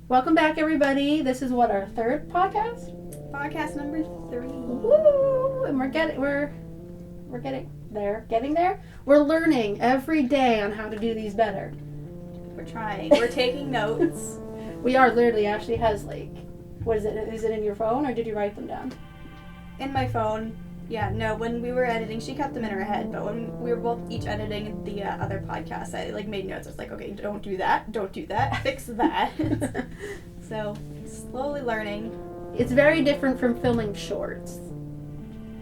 Welcome back, everybody. This is our third podcast? Podcast number 3. Woo! And we're getting there. We're learning every day on how to do these better. We're trying. We're taking notes. We are literally. Ashley has what is it? Is it in your phone or did you write them down? In my phone. Yeah, no, when we were editing, she kept them in her head, but when we were both each editing the other podcast, I made notes. I was like, okay, don't do that, fix that. So, slowly learning. It's very different from filming shorts,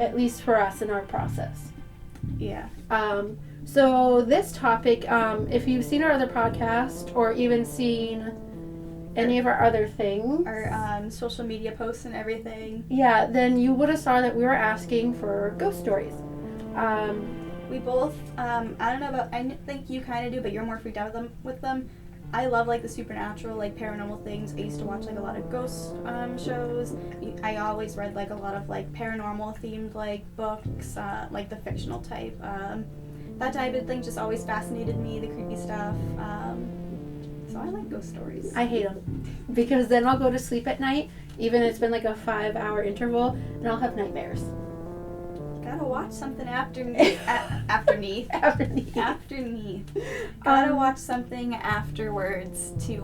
at least for us in our process. Yeah. So this topic, if you've seen our other podcast or even seen any of our other things, our social media posts and everything, yeah, then you would have saw that we were asking for ghost stories. We both, I don't know about, I think you kind of do, but you're more freaked out with them. I love the supernatural, paranormal things. I used to watch a lot of ghost shows. I always read a lot of paranormal themed books, the fictional type. That type of thing just always fascinated me, the creepy stuff. So I like ghost stories. I hate them because then I'll go to sleep at night, even if it's been a 5-hour interval, and I'll have nightmares. Gotta watch something afterneath. Gotta watch something afterwards to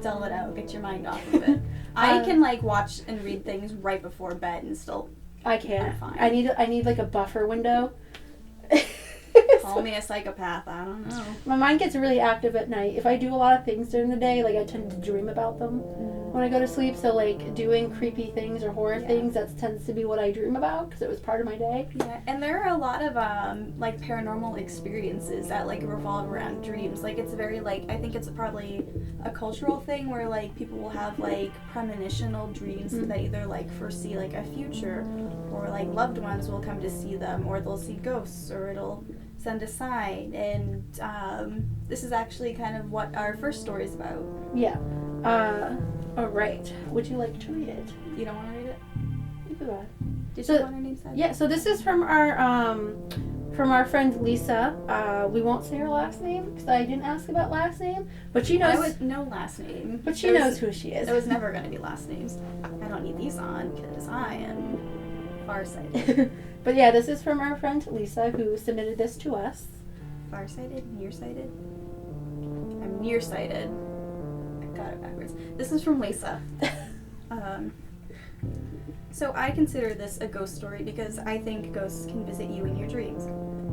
dull it out, get your mind off of it. I can watch and read things right before bed and still. I can't. I need a buffer window. Call me a psychopath. I don't know. My mind gets really active at night. If I do a lot of things during the day, I tend to dream about them when I go to sleep. So, doing creepy things or horror things, that tends to be what I dream about because it was part of my day. Yeah, and there are a lot of, paranormal experiences that, revolve around dreams. It's very, I think it's probably a cultural thing where, people will have, premonitional dreams that either, foresee, a future or, loved ones will come to see them or they'll see ghosts or it'll send a sign, and this is actually kind of what our first story is about. Yeah. All right. Would you like to read it? You don't want to read it? You can go ahead. Did you want her name said? Yeah. So this is from our friend Lisa. We won't say her last name because I didn't ask about last name, but she knows. I would no last name. But she knows who she is. There was never going to be last names. I don't need these on because I am farsighted. But yeah, this is from our friend Lisa who submitted this to us. Farsighted? Nearsighted? I'm nearsighted. I got it backwards. This is from Lisa. So I consider this a ghost story because I think ghosts can visit you in your dreams.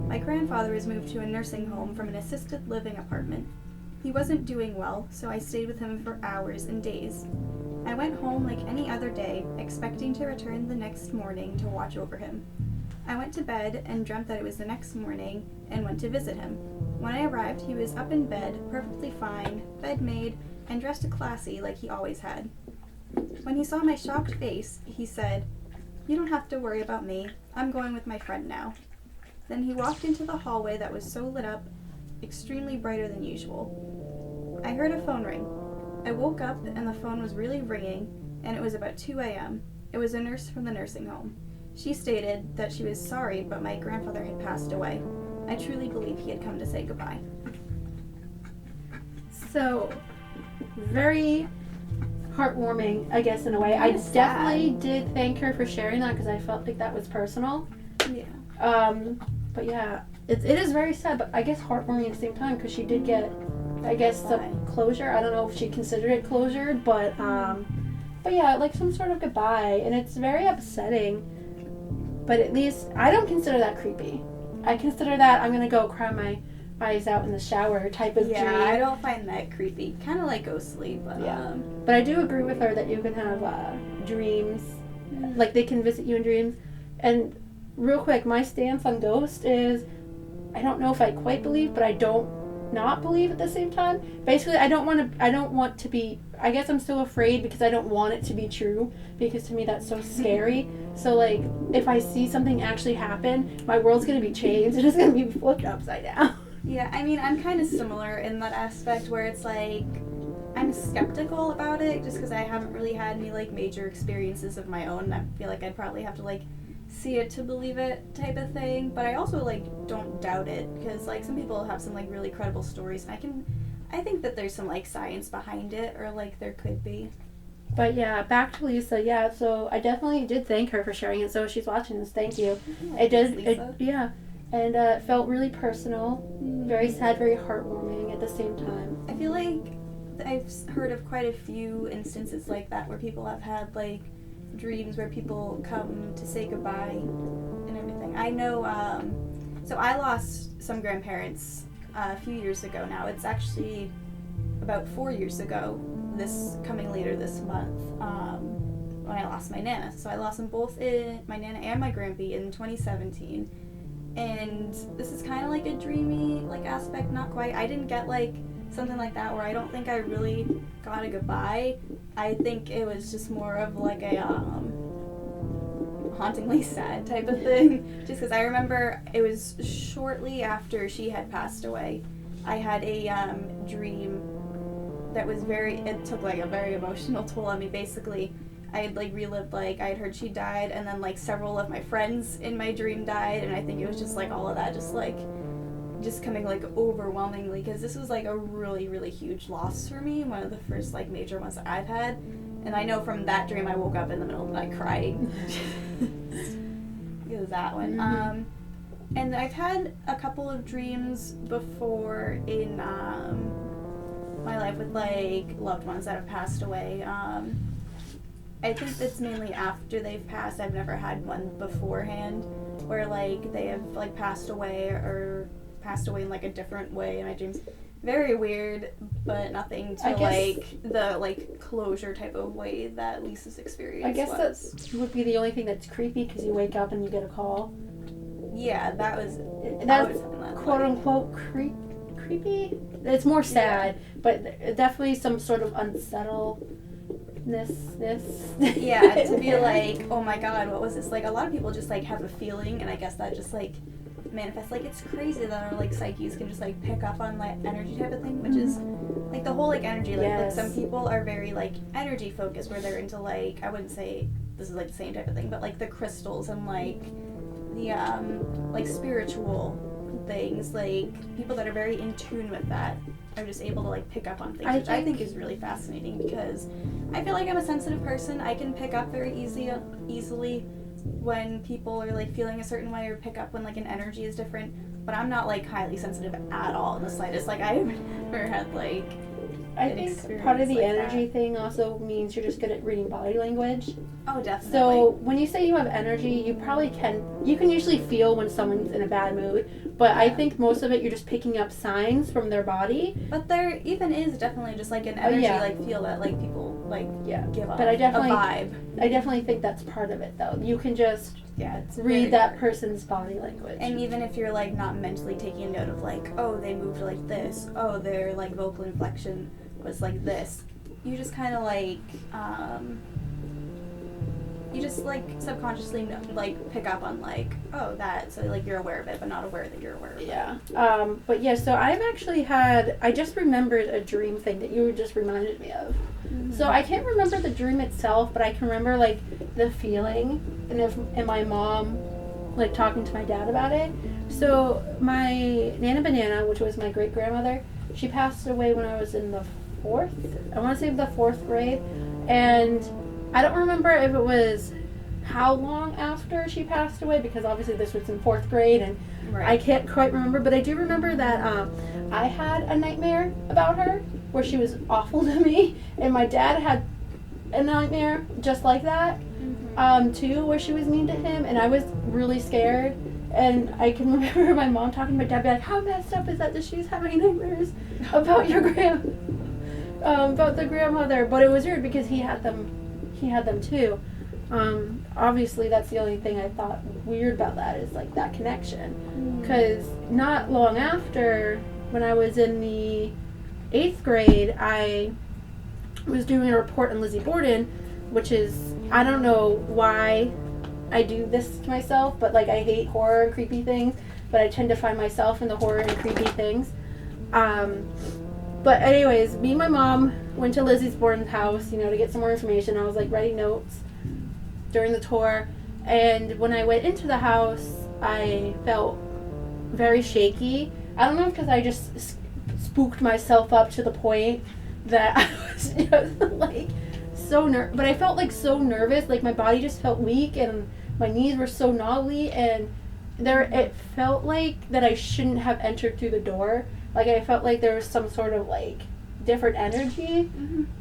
My grandfather was moved to a nursing home from an assisted living apartment. He wasn't doing well, so I stayed with him for hours and days. I went home like any other day, expecting to return the next morning to watch over him. I went to bed and dreamt that it was the next morning and went to visit him. When I arrived, he was up in bed, perfectly fine, bed made, and dressed classy like he always had. When he saw my shocked face, he said, "You don't have to worry about me. I'm going with my friend now." Then he walked into the hallway that was so lit up, extremely brighter than usual. I heard a phone ring. I woke up and the phone was really ringing, and it was about 2 a.m. It was a nurse from the nursing home. She stated that she was sorry, but my grandfather had passed away. I truly believe he had come to say goodbye. So, very heartwarming, I guess, in a way. I definitely did thank her for sharing that because I felt like that was personal. Yeah. But yeah, it is very sad, but I guess heartwarming at the same time because she did get, I guess, some closure. I don't know if she considered it closure, but yeah, some sort of goodbye, and it's very upsetting. But at least I don't consider that creepy. I consider that I'm gonna go cry my eyes out in the shower type of dream. Yeah, I don't find that creepy. Kind of like ghostly, but yeah. But I do agree with her that you can have dreams, they can visit you in dreams. And real quick, my stance on ghosts is I don't know if I quite believe, but I don't not believe at the same time. Basically, I don't want to be, I guess I'm still afraid because I don't want it to be true, because to me that's so scary. So if I see something actually happen, my world's going to be changed and it's going to be flipped upside down. Yeah, I mean, I'm kind of similar in that aspect where it's I'm skeptical about it just because I haven't really had any major experiences of my own, and I feel like I'd probably have to see it to believe it type of thing. But I also don't doubt it because some people have some really credible stories, and I think that there's some, like, science behind it, or, like, there could be. But yeah, back to Lisa. Yeah, so I definitely did thank her for sharing it. So if she's watching this, thank you. It did, yeah. And it felt really personal, very sad, very heartwarming at the same time. I feel like I've heard of quite a few instances like that where people have had, like, dreams where people come to say goodbye and everything. I know, so I lost some grandparents a few years ago now. It's actually about 4 years ago, this coming later this month, when I lost my Nana. So I lost them both, my Nana and my Grampy, in 2017. And this is kind of like a dreamy, like, aspect, not quite. I didn't get, like, something like that where I don't think I really got a goodbye. I think it was just more of, like, a hauntingly sad type of thing. Just because I remember it was shortly after she had passed away. I had a dream that was it took, like, a very emotional toll on me. Basically, I had, like, relived, like, I had heard she died, and then, like, several of my friends in my dream died, and I think it was just, like, all of that just coming, like, overwhelmingly, because this was, like, a really, really huge loss for me, one of the first, like, major ones that I've had. And I know from that dream I woke up in the middle of the night crying. It was that one. Mm-hmm. And I've had a couple of dreams before in my life with, like, loved ones that have passed away. I think that's mainly after they've passed. I've never had one beforehand where, like, they have, like, passed away in, like, a different way in my dreams. Very weird, but nothing to, like, the, like, closure type of way that Lisa's experience I guess was. that would be the only thing that's creepy, because you wake up and you get a call. Yeah, that's quote-unquote creepy. It's more sad, but definitely some sort of unsettledness. Yeah, to be like, oh my god, what was this? Like, a lot of people just, like, have a feeling, and I guess that just, like, manifests. Like, it's crazy that our, like, psyches can just, like, pick up on, like, energy type of thing, which is, like, the whole, like, energy. Like, yes. Like, some people are very, like, energy focused, where they're into, like, I wouldn't say this is, like, the same type of thing, but, like, the crystals and, like, the, like, spiritual things. Like, people that are very in tune with that are just able to, like, pick up on things, which I think is really fascinating, because I feel like I'm a sensitive person. I can pick up very easily when people are, like, feeling a certain way, or pick up when, like, an energy is different, but I'm not, like, highly sensitive at all in the slightest. Like, I've never had, like, I think part of the energy thing also means you're just good at reading body language. Oh, definitely. So when you say you have energy, you can usually feel when someone's in a bad mood, but I think most of it you're just picking up signs from their body. But there even is definitely just, like, an energy, like, feel that, like, people, like, give off, but a vibe. I definitely think that's part of it, though. You can just read that person's body language. And even if you're, like, not mentally taking a note of, like, oh, they moved like this, oh, their, like, vocal inflection was like this, you just kind of, like, you just, like, subconsciously like, pick up on, like, oh, that, so, like, you're aware of it, but not aware that you're aware of it. But yeah, so I've actually I just remembered a dream thing that you just reminded me of. Mm-hmm. So I can't remember the dream itself, but I can remember, like, the feeling, and my mom, like, talking to my dad about it. So my Nana Banana, which was my great-grandmother, she passed away when I was in the fourth grade, and I don't remember if it was how long after she passed away, because obviously this was in fourth grade, and I can't quite remember, but I do remember that I had a nightmare about her where she was awful to me, and my dad had a nightmare just like that, too, where she was mean to him, and I was really scared. And I can remember my mom talking to my dad, be like, how messed up is that she's having nightmares about your about the grandmother? But it was weird because he had them too. Obviously that's the only thing I thought weird about that, is, like, that connection. Because not long after, when I was in the 8th grade, I was doing a report on Lizzie Borden, which is, I don't know why I do this to myself, but, like, I hate horror and creepy things, but I tend to find myself in the horror and creepy things. But anyways, me and my mom went to Lizzie's Borden's house, to get some more information. I was, like, writing notes during the tour, and when I went into the house, I felt very shaky. I don't know if because I just spooked myself up to the point that I was just like so but I felt like so nervous, like my body just felt weak and my knees were so knobbly, and it felt like that I shouldn't have entered through the door. Like I felt like there was some sort of like different energy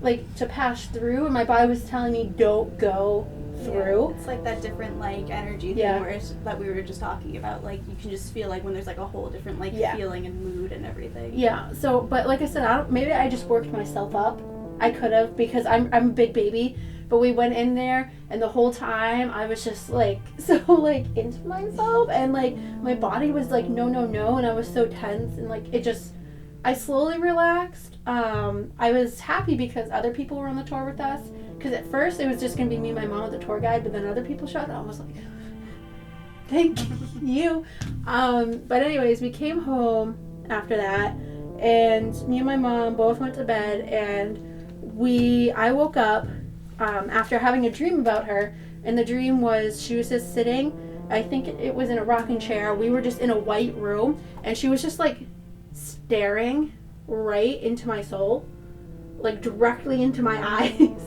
like to pass through, and my body was telling me don't go through. Yeah, it's like that different like energy thing where it's, that we were just talking about, like you can just feel like when there's like a whole different like feeling and mood and everything. Yeah, so but like I said, maybe I just worked myself up. I could have, because I'm a big baby, but we went in there and the whole time I was just like so like into myself, and like my body was like no, and I was so tense, and like it just, I slowly relaxed. I was happy because other people were on the tour with us, because at first it was just going to be me and my mom with the tour guide, but then other people showed up. I was like, thank you. But anyways, we came home after that, and me and my mom both went to bed, and I woke up after having a dream about her, and the dream was she was just sitting, I think it was in a rocking chair. We were just in a white room, and she was just like staring right into my soul, like directly into my eyes.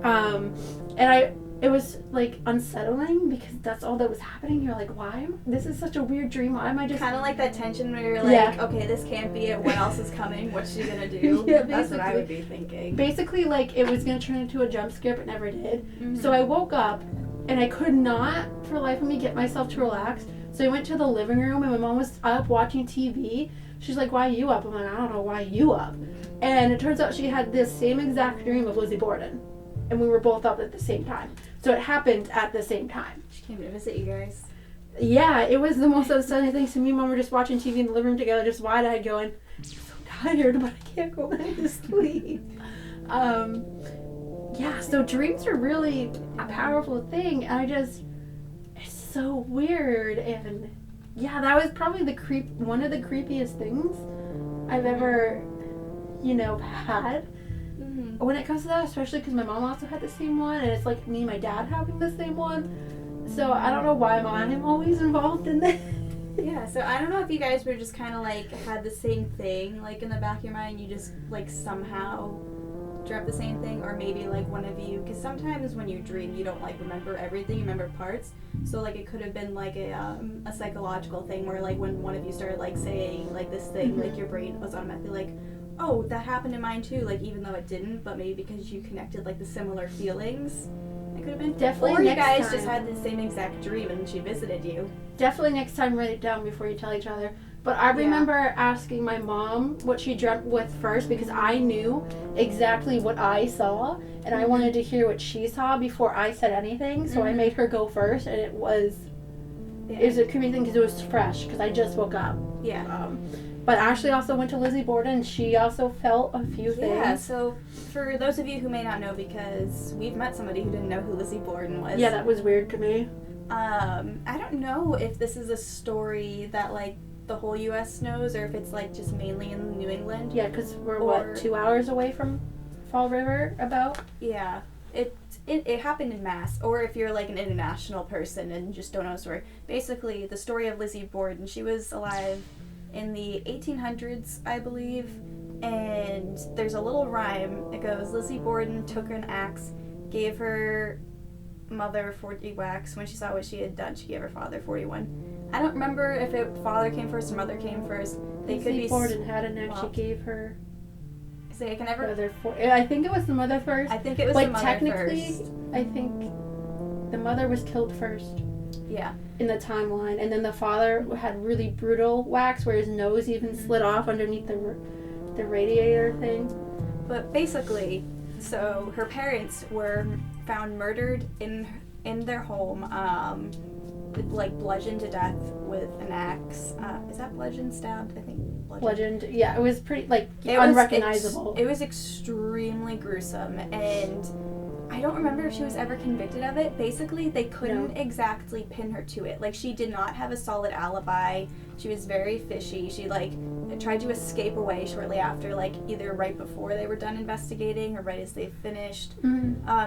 And it was like unsettling, because that's all that was happening. You're like, why? This is such a weird dream. Why am I just... Kind of like that tension where you're like, okay, this can't be it. What else is coming? What's she gonna do? Yeah, that's what I would be thinking. Basically, like, it was gonna turn into a jump scare, but never did. So I woke up, and I could not, for the life of me, get myself to relax. So I went to the living room, and my mom was up watching TV. She's like, why are you up? I'm like, I don't know, why are you up? And it turns out she had this same exact dream of Lizzie Borden. And we were both up at the same time. So it happened at the same time. She came to visit you guys. Yeah, it was the most upsetting thing. So me and mom were just watching TV in the living room together, just wide-eyed going, I'm so tired, but I can't go back to sleep. Yeah, so dreams are really a powerful thing. And it's so weird. And yeah, that was probably one of the creepiest things I've ever, had. When it comes to that, especially because my mom also had the same one, and it's like me and my dad having the same one. So I don't know why I'm always involved in that. Yeah, so I don't know if you guys were just kind of like had the same thing like in the back of your mind, you just like somehow dreamt the same thing, or maybe like one of you, because sometimes when you dream you don't like remember everything, you remember parts. So like it could have been like a psychological thing where like when one of you started like saying like this thing, like your brain was automatically like, oh, that happened in mine too, like even though it didn't, but maybe because you connected like the similar feelings, it could have been. Definitely. Or you guys time. just had the same exact dream and she visited you. Definitely next time write it down before you tell each other. But I remember asking my mom what she dreamt with first, because I knew exactly what I saw, and I wanted to hear what she saw before I said anything, so I made her go first, and it was a creepy thing because it was fresh, because I just woke up. Yeah. But Ashley also went to Lizzie Borden. She also felt a few things. Yeah, so for those of you who may not know, because we've met somebody who didn't know who Lizzie Borden was. Yeah, that was weird to me. I don't know if this is a story that, like, the whole U.S. knows, or if it's, like, just mainly in New England. Yeah, because we're, 2 hours away from Fall River, about? Yeah. It happened in Mass, or if you're, like, an international person and just don't know the story. Basically, the story of Lizzie Borden, she was alive in the 1800s, I believe, and there's a little rhyme. It goes, Lizzie Borden took an axe, gave her mother 40 whacks. When she saw what she had done, she gave her father 41. I don't remember if father came first or mother came first. Lizzie Borden had an axe, she gave her I can never. I think it was the mother first. I think it was like, the mother technically, first. I think the mother was killed first. Yeah. In the timeline, and then the father had really brutal whacks where his nose even slid off underneath the radiator thing. But basically, so her parents were found murdered in their home, like bludgeoned to death with an axe. Is that bludgeoned, stabbed? I think bludgeoned. Yeah, it was pretty unrecognizable. It was extremely gruesome, and I don't remember if she was ever convicted of it. Basically, they couldn't exactly pin her to it. Like, she did not have a solid alibi. She was very fishy. She, like, tried to escape away shortly after, like, either right before they were done investigating or right as they finished.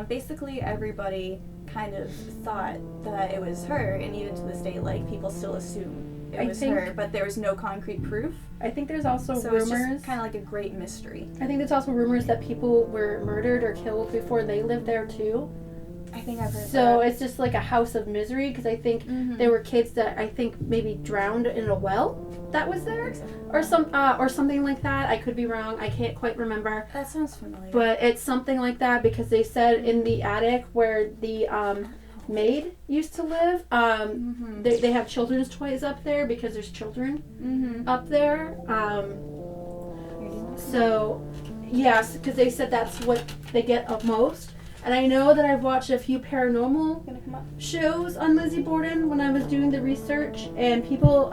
Basically, everybody kind of thought that it was her, and even to this day, like, people still assume it was her, but there was no concrete proof. I think there's also so rumors. It's just kind of like a great mystery. I think there's also rumors that people were murdered or killed before they lived there too. I think I've heard that. So it's just like a house of misery, because I think there were kids that I think maybe drowned in a well that was there, or something like that. I could be wrong. I can't quite remember. That sounds familiar. But it's something like that, because they said in the attic where the maid used to live, they have children's toys up there because there's children up there. So yes, because they said that's what they get up most. And I know that I've watched a few paranormal shows on Lizzie Borden when I was doing the research, and people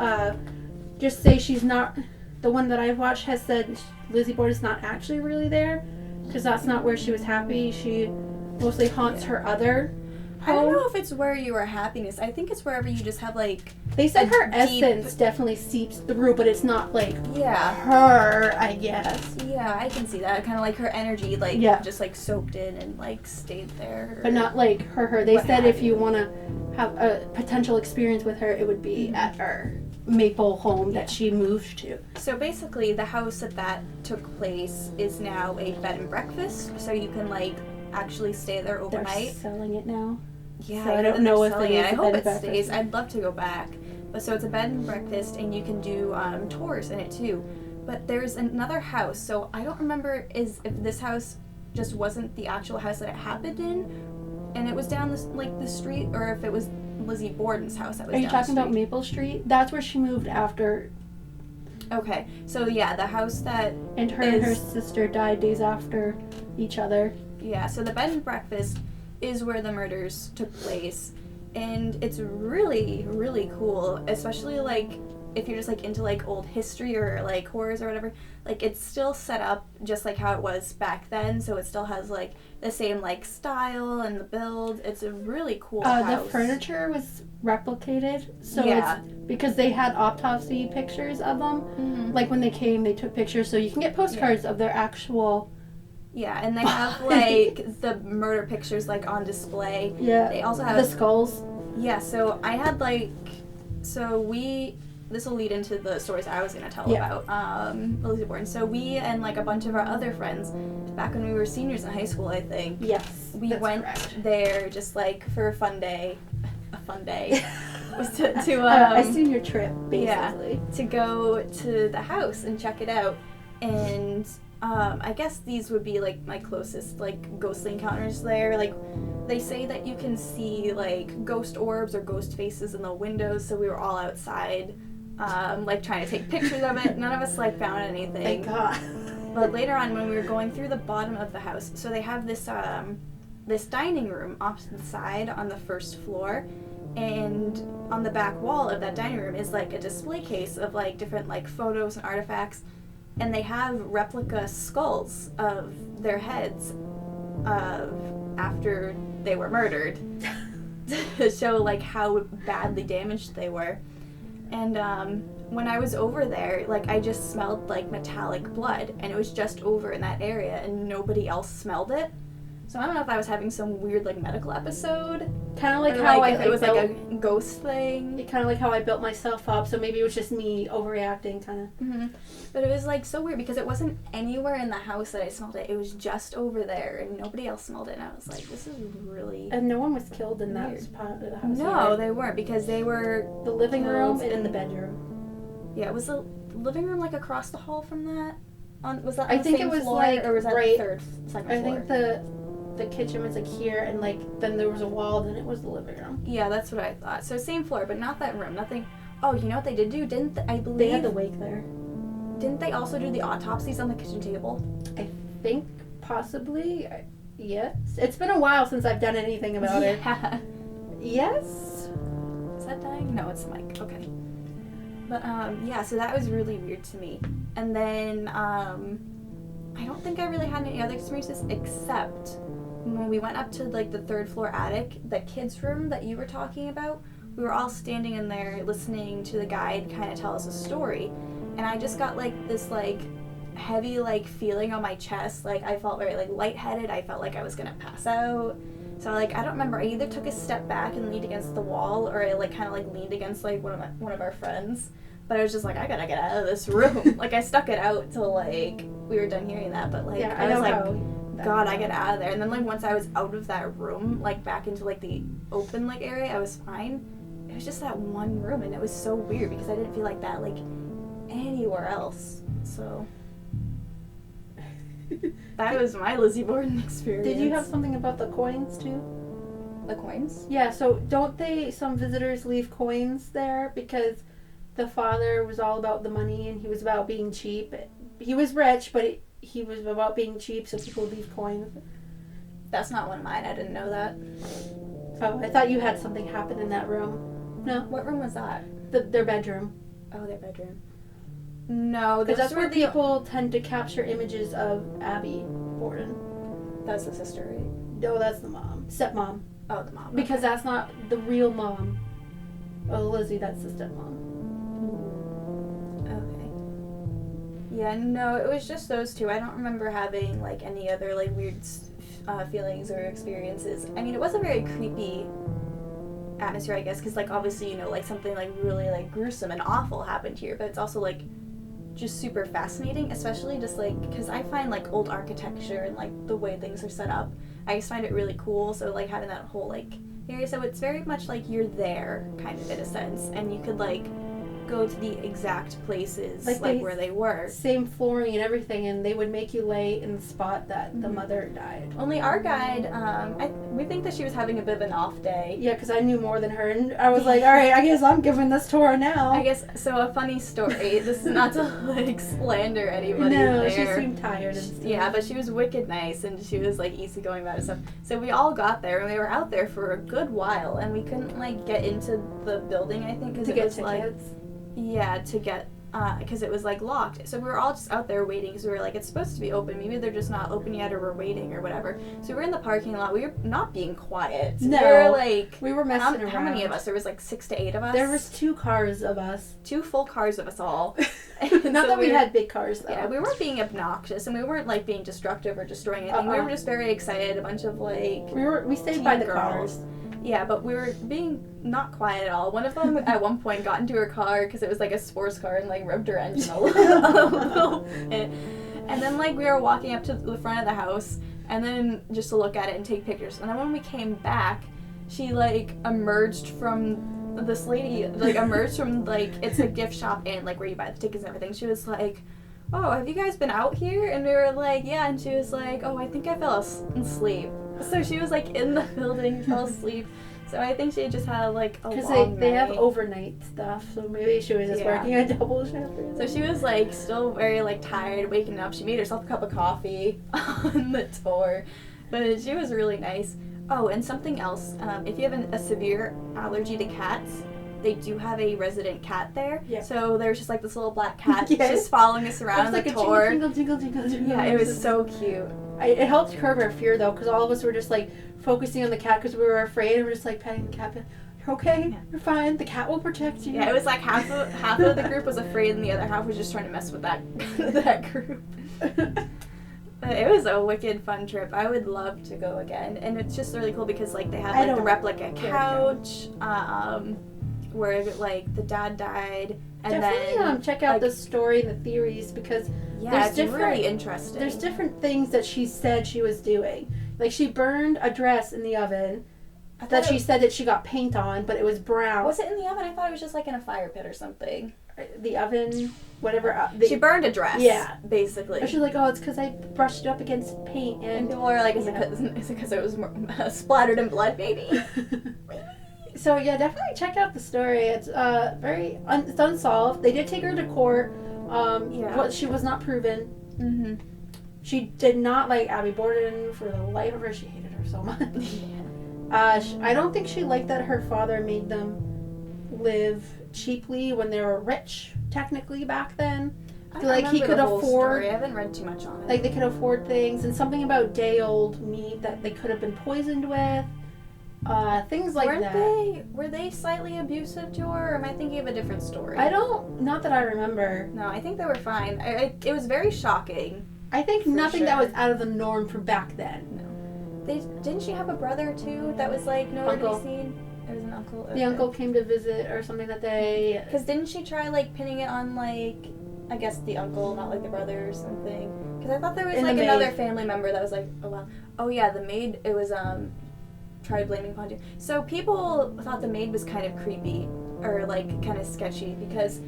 just say she's not, the one that I've watched has said Lizzie Borden's not actually really there, because that's not where she was happy. She mostly haunts her other home. I don't know if it's where you are happiness. I think it's wherever you just have like... They said her essence definitely seeps through, but it's not like her, I guess. Yeah, I can see that. Kind of like her energy, like just like soaked in and like stayed there. But not like her. They said if you want to have a potential experience with her, it would be at her maple home that she moved to. So basically, the house that took place is now a bed and breakfast, so you can like actually stay there overnight. They're selling it now. Yeah, so I don't know if it is. I hope it stays. I'd love to go back. But so it's a bed and breakfast, and you can do tours in it too. But there's another house. So I don't remember if this house just wasn't the actual house that it happened in, and it was down the street, or if it was Lizzie Borden's house that was. Are you talking about Maple Street? That's where she moved after. Okay, so yeah, the house that. And her sister died days after each other. Yeah, so the bed and breakfast is where the murders took place, and it's really, really cool, especially like if you're just like into like old history or like horrors or whatever. Like it's still set up just like how it was back then, so it still has like the same like style and the build. It's a really cool house. The furniture was replicated, so it's because they had autopsy pictures of them. Like when they came, they took pictures, so you can get postcards of their actual. Yeah, and they have like the murder pictures like on display. Yeah. They also have the skulls. Yeah, so I had like, this will lead into the stories I was going to tell about Lizzie Borden. So we and like a bunch of our other friends, back when we were seniors in high school, I think. Yes, we went there just like for a fun day. A fun day. Was to a senior trip, basically. Yeah, to go to the house and check it out. And I guess these would be like my closest like ghostly encounters there. Like they say that you can see like ghost orbs or ghost faces in the windows, so we were all outside like trying to take pictures of it. None of us like found anything. Thank God. But later on when we were going through the bottom of the house, so they have this this dining room off to the side on the first floor, and on the back wall of that dining room is like a display case of like different like photos and artifacts. And they have replica skulls of their heads after they were murdered to show like how badly damaged they were. And when I was over there, like I just smelled like metallic blood, and it was just over in that area, and nobody else smelled it. So I don't know if I was having some weird like medical episode. Kind of like how if it was like a ghost thing. Kind of like how I built myself up, so maybe it was just me overreacting, kind of. Mm-hmm. But it was like so weird because it wasn't anywhere in the house that I smelled it. It was just over there, and nobody else smelled it. And I was like, this is really. And no one was killed in that part of the house. No, they weren't, because they were the living room and in the bedroom. Yeah, was the living room like across the hall from that? Was that on I the think same it was floor, like or was that right, the second I floor? think the kitchen was like here, and like then there was a wall, then it was the living room. Yeah, that's what I thought. So same floor, but not that room. Nothing. Oh, you know what they did do? I believe they had the wake there. Didn't they also do the autopsies on the kitchen table? I think possibly. Yes. It's been a while since I've done anything about it. Yes. Is that dying? No, it's the mic. Okay. But yeah, so that was really weird to me. And then I don't think I really had any other experiences except when we went up to like the third floor attic, the kids' room that you were talking about. We were all standing in there listening to the guide kind of tell us a story, and I just got like this like heavy like feeling on my chest. Like I felt very like lightheaded. I felt like I was gonna pass out. So So, like, I don't remember. I either took a step back and leaned against the wall, or I, like, kind of, like, leaned against, like, one of our friends. But I was just like, I gotta get out of this room. Like, I stuck it out till, like, we were done hearing that. But, like, Yeah, I was like, God, I get out of there. And then, like, once I was out of that room, like, back into, like, the open, like, area, I was fine. It was just that one room, and it was so weird because I didn't feel like that, like, anywhere else. So that was my Lizzie Borden experience. Did you have something about the coins too? The coins? Yeah, so don't some visitors leave coins there because the father was all about the money and he was about being cheap. He was rich, but he was about being cheap, so people leave coins. That's not one of mine. I didn't know that. Oh, I thought you had something happen in that room. No. What room was that? Their bedroom. Oh, their bedroom. No, because that's where people tend to capture images of Abby Borden. That's the sister, right? No, that's the mom. Stepmom. Oh, the mom. Because that's not the real mom. Oh, Lizzie, that's the stepmom. Okay. Yeah, no, it was just those two. I don't remember having, like, any other, like, weird feelings or experiences. I mean, it was a very creepy atmosphere, I guess, because, like, obviously, you know, like, something, like, really, like, gruesome and awful happened here, but it's also, like, just super fascinating, especially just, like, because I find, like, old architecture and, like, the way things are set up, I just find it really cool. So, like, having that whole, like, area, so it's very much like you're there, kind of, in a sense, and you could, like, go to the exact places, like where they were. Same flooring and everything, and they would make you lay in the spot that the mother died. Only our guide, we think that she was having a bit of an off day. Yeah, because I knew more than her, and I was like, all right, I guess I'm giving this to her now. I guess, so a funny story, this is not to, like, slander anybody No, there. she seemed tired and stuff. Yeah, but she was wicked nice, and she was, like, easygoing about it stuff. So we all got there, and we were out there for a good while, and we couldn't, like, get into the building, I think, because it was, like... Yeah, to get, because it was, like, locked. So we were all just out there waiting, because we were like, it's supposed to be open. Maybe they're just not open yet, or we're waiting, or whatever. So we were in the parking lot. We were not being quiet. No. We were, like... We were messing around. How many of us? There was, like, 6 to 8 of us? There was 2 cars of us. 2 full cars of us all. Not so that we had big cars, though. Yeah, we weren't being obnoxious, and we weren't, like, being destructive or destroying anything. We were just very excited. A bunch of, like... We stayed by the cars. Yeah, but we were being not quiet at all. One of them, at one point, got into her car, because it was, like, a sports car, and, like, rubbed her engine a little bit. And then, like, we were walking up to the front of the house, and then just to look at it and take pictures. And then when we came back, she, like, emerged from... This lady, like, emerged from, like, it's a gift shop and, like, where you buy the tickets and everything. She was like, oh, have you guys been out here? And we were like, yeah. And she was like, oh, I think I fell asleep. So she was, like, in the building, fell asleep. So I think she just had, like, a long night. Because they have overnight stuff, so maybe she was just working a double shift. So she was, like, still very, like, tired, waking up. She made herself a cup of coffee on the tour. But she was really nice. Oh, and something else. If you have a severe allergy to cats, they do have a resident cat there. Yeah. So there's just, like, this little black cat just following us around the tour. Jingle, jingle, jingle, jingle. Yeah, it was so cute. It helped curb our fear, though, because all of us were just, like, focusing on the cat because we were afraid, and we were just, like, petting the cat. You're okay. Yeah. You're fine. The cat will protect you. Yeah, it was like half of the group was afraid, and the other half was just trying to mess with that group. But it was a wicked fun trip. I would love to go again, and it's just really cool because, like, they have, like, the replica couch, where, like, the dad died, and definitely check out, like, the story and the theories, because it's really interesting. There's different things that she said she was doing. Like, she burned a dress in the oven that she said that she got paint on, but it was brown. Was it in the oven? I thought it was just, like, in a fire pit or something. The oven, whatever. She burned a dress. Yeah, basically. And she's like, oh, it's because I brushed it up against paint, and people are like, is it because it was splattered in blood, maybe? So yeah, definitely check out the story. It's it's unsolved. They did take her to court. She was not proven. Mm-hmm. She did not like Abby Borden for the life of her. She hated her so much. I don't think she liked that her father made them live cheaply when they were rich, technically, back then. I feel like he could afford... I haven't read too much on it. Like, they could afford things, and something about day-old meat that they could have been poisoned with. Things like that. Were they slightly abusive to her, or am I thinking of a different story? Not that I remember. No, I think they were fine. It was very shocking. I think nothing that was out of the norm for back then. No. Didn't she have a brother too that was like nowhere to be seen? It was an uncle. Okay. The uncle came to visit or something that day. Because didn't she try like pinning it on like, I guess the uncle, not like the brother or something? Because I thought there was like another family member that was like, oh wow. Oh yeah, the maid. It was tried blaming Pontius. So people thought the maid was kind of creepy or like kind of sketchy because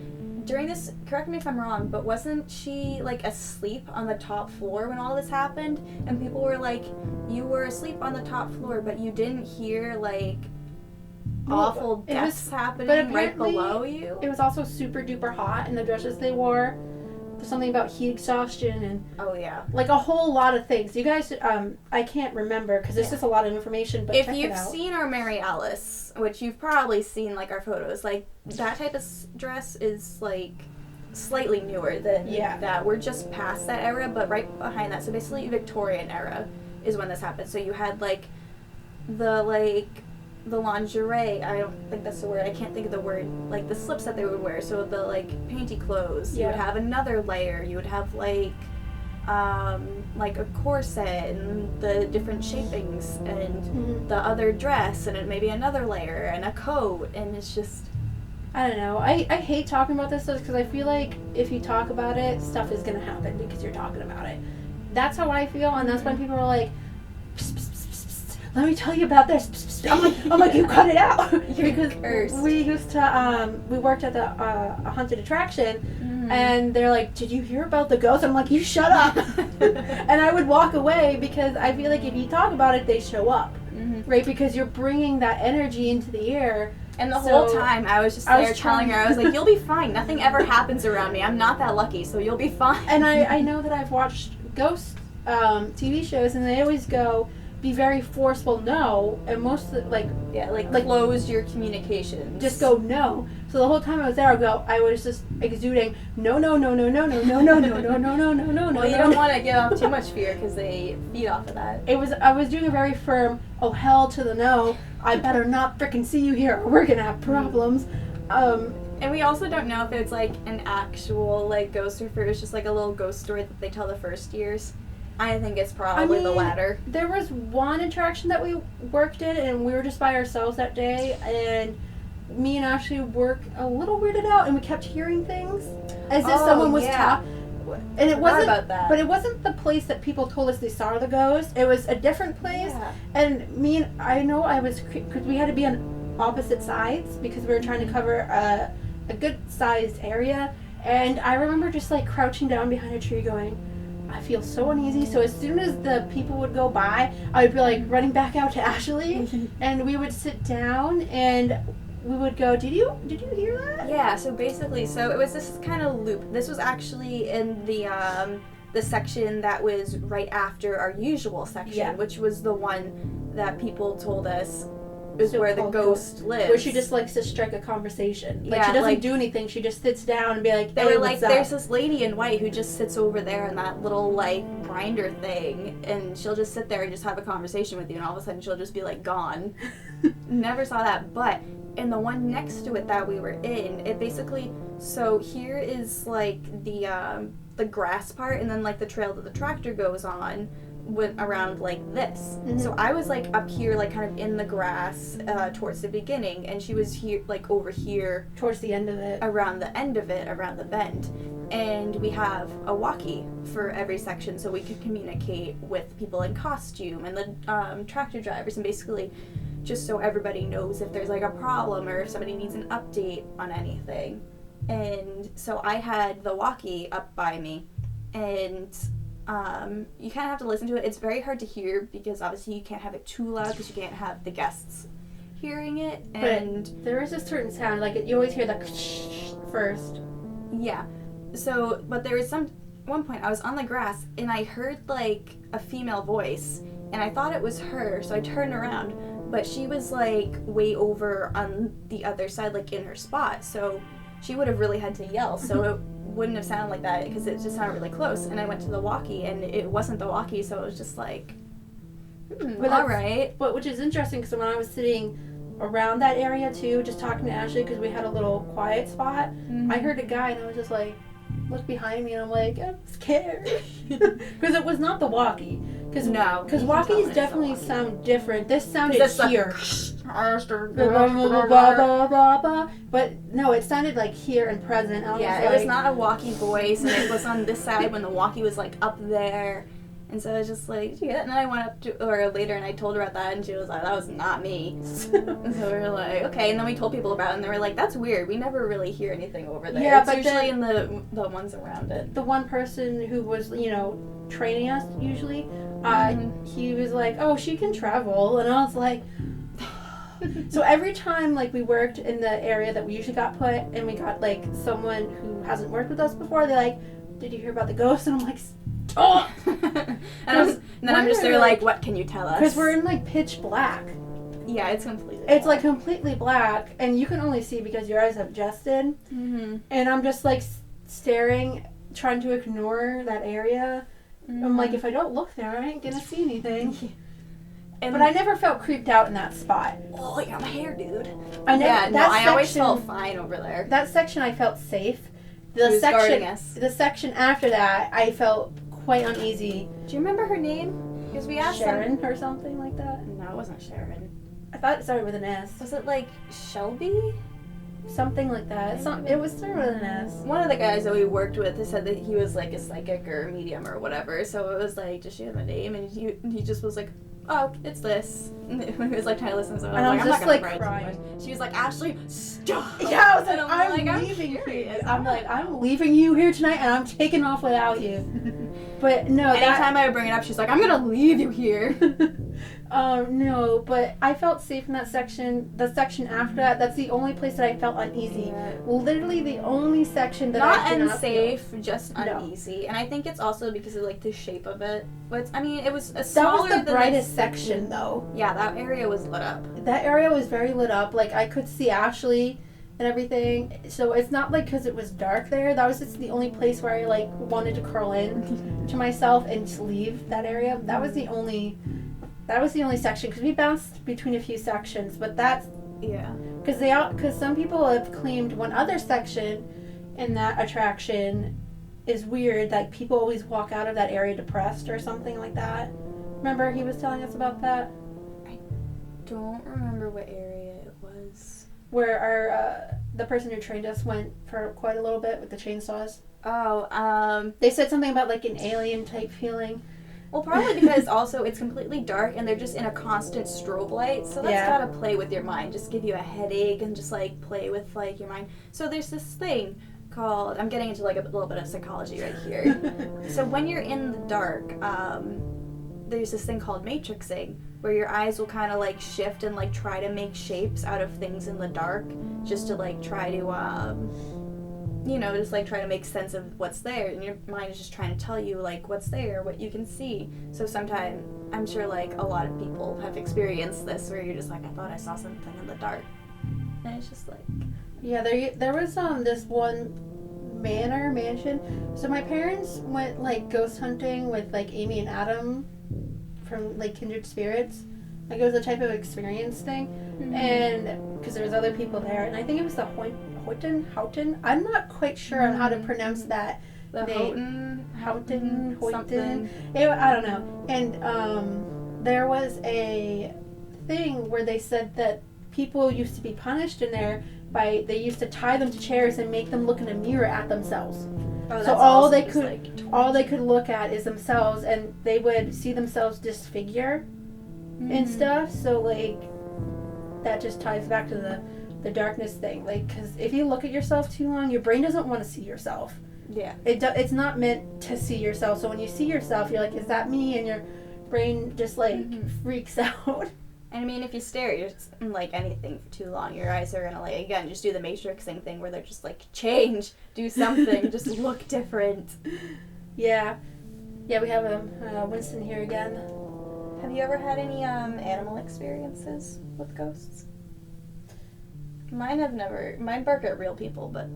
during this, correct me if I'm wrong, but wasn't she like asleep on the top floor when all this happened? And people were like, you were asleep on the top floor, but you didn't hear like awful deaths happening right below you. It was also super duper hot in the dresses they wore. There's something about heat exhaustion and like a whole lot of things. You guys, I can't remember because it's just a lot of information. But if you've seen our Mary Alice, which you've probably seen like our photos, like that type of dress is like slightly newer than that. We're just past that era, but right behind that. So basically, Victorian era is when this happened. So you had like the lingerie, I don't think that's the word, I can't think of the word, like the slips that they would wear, so the like panty clothes, you would have another layer, you would have like a corset and the different shapings and the other dress and maybe another layer and a coat, and it's just, I don't know, I hate talking about this because I feel like if you talk about it, stuff is going to happen because you're talking about it. That's how I feel, and that's why people are like, psst, psst, let me tell you about this. I'm like, you cut it out. Because cursed. We used to, we worked at a haunted attraction, and they're like, did you hear about the ghost? I'm like, you shut up. And I would walk away because I feel like if you talk about it, they show up, right? Because you're bringing that energy into the air. And the whole time, I was just there telling her, I was like, you'll be fine. Nothing ever happens around me. I'm not that lucky, so you'll be fine. And I know that I've watched ghost TV shows, and they always go, be very forceful no, and most of the, close your communications. Just go no. So the whole time I was there, I was just exuding no. Well, you don't want to give off too much fear because they feed off of that. I was doing a very firm, oh hell to the no. I better not frickin' see you here, or we're gonna have problems. And we also don't know if it's like an actual like ghost or if it was just like a little ghost story that they tell the first years. I think it's probably the latter. There was one attraction that we worked in, and we were just by ourselves that day, and me and Ashley were a little weirded out, and we kept hearing things as if someone was talking. And it wasn't about that. But it wasn't the place that people told us they saw the ghost. It was a different place. Yeah. And I was, because we had to be on opposite sides because we were trying to cover a good sized area, and I remember just like crouching down behind a tree going, I feel so uneasy. So as soon as the people would go by, I would be like running back out to Ashley, and we would sit down and we would go, did you hear that? Yeah, so basically, it was this kind of loop. This was actually in the section that was right after our usual section, which was the one that people told us is where the ghost lives. Where she just likes to strike a conversation. Like, she doesn't do anything. She just sits down and be like, they were like, there's this lady in white who just sits over there in that little, like, grinder thing, and she'll just sit there and just have a conversation with you, and all of a sudden she'll just be, like, gone. Never saw that, but in the one next to it that we were in, it basically, so here is, like, the grass part, and then, like, the trail that the tractor goes on went around like this. So I was like up here, like kind of in the grass towards the beginning, and she was here, like over here towards the end of it, around the end of it, around the bend. And we have a walkie for every section so we could communicate with people in costume and the tractor drivers, and basically just so everybody knows if there's like a problem or if somebody needs an update on anything. And so I had the walkie up by me, and you kind of have to listen to it. It's very hard to hear because obviously you can't have it too loud because you can't have the guests hearing it. And but there is a certain sound, like you always hear the first. Yeah. So, but there was one point I was on the grass and I heard like a female voice, and I thought it was her, so I turned around, but she was like way over on the other side, like in her spot. So she would have really had to yell. So it wouldn't have sounded like that because it just sounded really close. And I went to the walkie and it wasn't the walkie, so it was just like, all right. But which is interesting because when I was sitting around that area too, just talking to Ashley because we had a little quiet spot, I heard a guy and I was just like, look behind me, and I'm like, I'm scared because it was not the walkie. Because No. because you can tell walkies when it's definitely the walkie. sound different. This sounded It's like- here. But no, it sounded like here and present. I Yeah, it was not a walkie voice, and it was on this side when the walkie was like up there. And so I was just like, did you get it? And then I went up to her later and I told her about that, and she was like, that was not me. And so we were like, okay. And then we told people about it, and they were like, that's weird. We never really hear anything over there. Yeah, it's but usually in the ones around it. The one person who was, training us usually, he was like, oh, she can travel. And I was like, so every time, like, we worked in the area that we usually got put, and we got, like, someone who hasn't worked with us before, they're like, did you hear about the ghost? And I'm like, oh! and then I'm just there like, what can you tell us? Because we're in, like, pitch black. Yeah, it's completely It's, like, completely black, and you can only see because your eyes have adjusted. Mm-hmm. And I'm just, like, staring, trying to ignore that area. Mm-hmm. I'm like, if I don't look there, I ain't gonna see anything. And But I never felt creeped out in that spot. oh, you're my hair, dude. I never. I always felt fine over there. That section I felt safe. She was guarding us. The section after that, I felt quite uneasy. Do you remember her name? Because we asked Sharon or something like that. No, it wasn't Sharon. I thought it started with an S. Was it like Shelby? Something like that. It was started with an S. One of the guys that we worked with said that he was like a psychic or a medium or whatever. So it was like, does she have a name? And he just was like, oh, it's this. And he was like trying to listen. So And I was I'm just not gonna like cry too crying. much. She was like, Ashley, stop. Yeah, I was like, And I'm leaving you. I'm like, I'm leaving you here tonight, and I'm taking off without you. But no, anytime I would bring it up, she's like, I'm gonna leave you here. No, but I felt safe in that section. The section after that, that's the only place that I felt uneasy. Yeah. Literally the only section that Not I did unsafe, not just No. uneasy. And I think it's also because of like the shape of it. But it was a That smaller was the than brightest this section, though. Yeah, that area was lit up. That area was very lit up. Like, I could see Ashley and everything. So it's not like because it was dark there. That was just the only place where I, like, wanted to curl in to myself and to leave that area. That was the only section. Because we bounced between a few sections. But that's... Yeah. Because some people have claimed one other section in that attraction is weird. Like, people always walk out of that area depressed or something like that. Remember he was telling us about that? Don't remember what area it was. Where our the person who trained us went for quite a little bit with the chainsaws. Oh, They said something about like an alien type feeling. well, probably because also it's completely dark and they're just in a constant strobe light, so that's Yeah. gotta play with your mind, just give you a headache and just like play with like your mind. So there's this thing called, I'm getting into like a little bit of psychology right here. So when you're in the dark, there's this thing called matrixing, where your eyes will kind of like shift and like try to make shapes out of things in the dark, just to like try to just like try to make sense of what's there, and your mind is just trying to tell you like what's there, what you can see. So sometimes I'm sure like a lot of people have experienced this, where you're just like, I thought I saw something in the dark, and it's just like, Yeah, there was this one mansion. So my parents went like ghost hunting with like Amy and Adam from like Kindred Spirits. Like, it was a type of experience thing. Mm-hmm. And because there was other people there, and I think it was the Houghton. I'm not quite sure on how to pronounce that the name. Houghton. something. I don't know. And there was a thing where they said that people used to be punished in there they used to tie them to chairs and make them look in a mirror at themselves. Oh, So all they could look at is themselves, and they would see themselves disfigure and stuff. So like that just ties back to the darkness thing. Like, because if you look at yourself too long, your brain doesn't want to see yourself. Yeah. It's not meant to see yourself. So when you see yourself, you're like, is that me? And your brain just like freaks out. And I mean, if you stare like anything for too long, your eyes are gonna like, again, just do the matrixing thing where they're just like, change, do something, just look different. Yeah, we have Winston here again. Have you ever had any animal experiences with ghosts? Mine bark at real people, but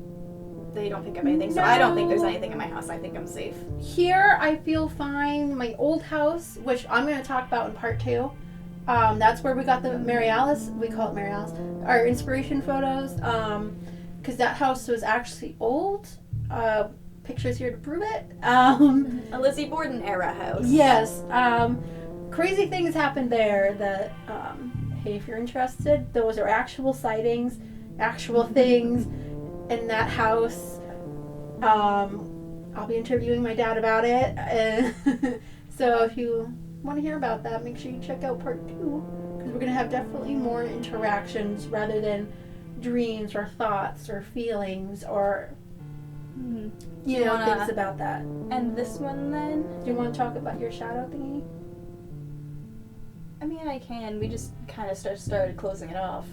they don't pick up anything, so I don't think there's anything in my house. I think I'm safe. Here, I feel fine. My old house, which I'm going to talk about in part 2, that's where we got the Mary Alice, we call it Mary Alice, our inspiration photos, because that house was actually old. pictures here to prove it. A Lizzie Borden era house. Yes. Crazy things happened there that, hey, if you're interested, those are actual sightings, actual things in that house. I'll be interviewing my dad about it. So if you want to hear about that, make sure you check out part 2, because we're going to have definitely more interactions rather than dreams or thoughts or feelings or things about that. And this one then? Do you want to talk about your shadow thingy? I mean, I can. We just kind of started closing it off.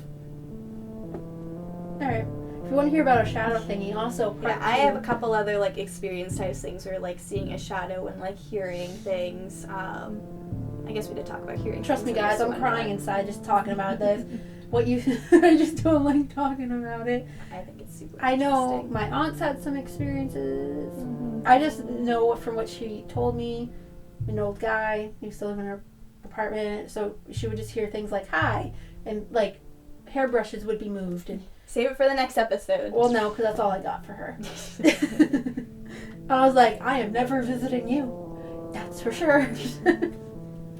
Alright. If you want to hear about a shadow thingy, also part I 2. have a couple other like experience type things where like seeing a shadow and like hearing things. I guess we did talk about hearing. Trust me, things guys, I'm crying inside just talking about this. I just don't like talking about it. I think it's super I know interesting. my aunt's had some experiences. Mm-hmm. I just know from what she told me. An old guy used to live in her apartment, so she would just hear things like "hi" and like hairbrushes would be moved. And Save it for the next episode. well, no, because that's all I got for her. I was like, I am never visiting you. That's for sure.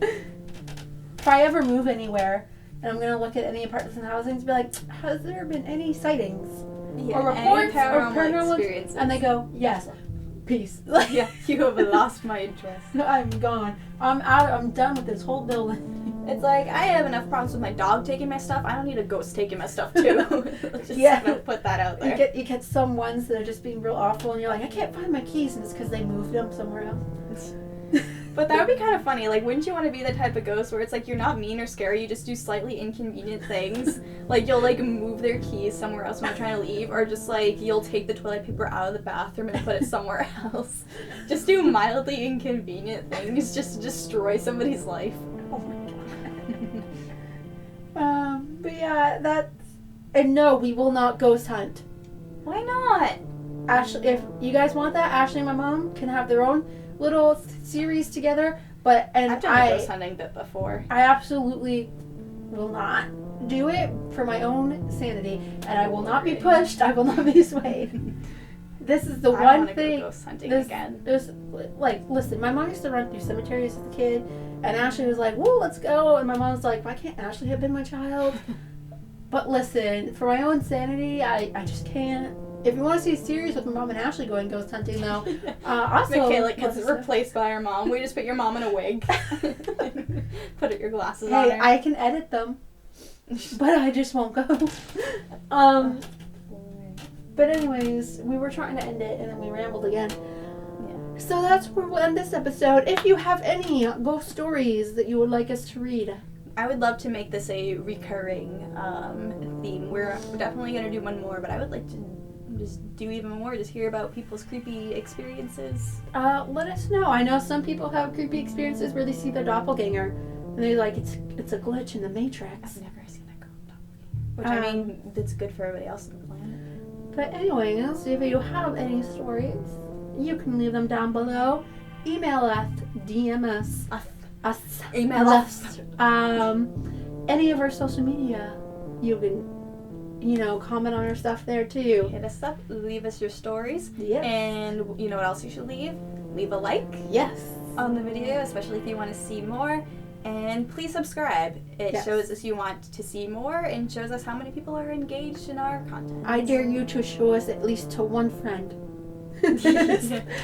If I ever move anywhere and I'm going to look at any apartments and housings, be like, has there been any sightings or reports or paranormal experiences? And they go, yes. Peace. Yeah, you have lost my interest. I'm gone. I'm out. I'm done with this whole building. It's like, I have enough problems with my dog taking my stuff. I don't need a ghost taking my stuff too. Just gonna put that out there. You get some ones that are just being real awful, and you're like, I can't find my keys, and it's because they moved them somewhere else. But that would be kind of funny. Like, wouldn't you want to be the type of ghost where it's like you're not mean or scary, you just do slightly inconvenient things? Like, you'll like move their keys somewhere else when they're trying to leave, or just like you'll take the toilet paper out of the bathroom and put it somewhere else. Just do mildly inconvenient things just to destroy somebody's life. Oh my god. But yeah, and no, we will not ghost hunt. Why not? Ashley, if you guys want that, Ashley and my mom can have their own little series together. I've done a ghost hunting bit before. I absolutely will not do it for my own sanity, and I will not be pushed. I will not be swayed. This is the one thing. Go ghost hunting again. Listen, my mom used to run through cemeteries as a kid, and Ashley was like, "Whoa, let's go!" And my mom was like, "Why can't Ashley have been my child?" But listen, for my own sanity, I just can't. If you want to see a series with my mom and Ashley going ghost hunting, though, also Makayla gets replaced by her mom. We just put your mom in a wig. Put your glasses on her. Hey, I can edit them, but I just won't go. But anyways, we were trying to end it, and then we rambled again. Yeah. So that's where we'll end this episode. If you have any ghost stories that you would like us to read, I would love to make this a recurring theme. We're definitely going to do one more, but I would like to just do even more, just hear about people's creepy experiences. let us know. I know some people have creepy experiences where they see their doppelganger, and they're like, it's a glitch in the Matrix. I've never seen a doppelganger. Which, I mean, that's good for everybody else on the planet. But anyway, if you have any stories, you can leave them down below. Email us, DM us, Email us. Any of our social media, you can, comment on our stuff there too. Hit us up, leave us your stories. Yes. And you know what else you should leave? Leave a like. Yes. On the video, especially if you want to see more. And please subscribe. It shows us you want to see more and shows us how many people are engaged in our content. I dare you to show us at least to one friend.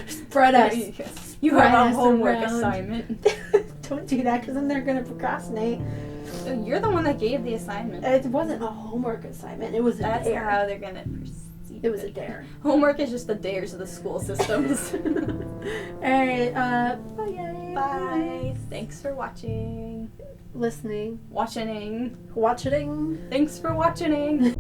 Spread us. Yes. You have a homework assignment. Don't do that, because then they're going to procrastinate. You're the one that gave the assignment. It wasn't a homework assignment. It was a dare. That's how they're going to perceive It was a dare. Homework is just the dares of the school systems. Alright, bye. Bye. Thanks for watching. Listening. Watching. Watching. Thanks for watching.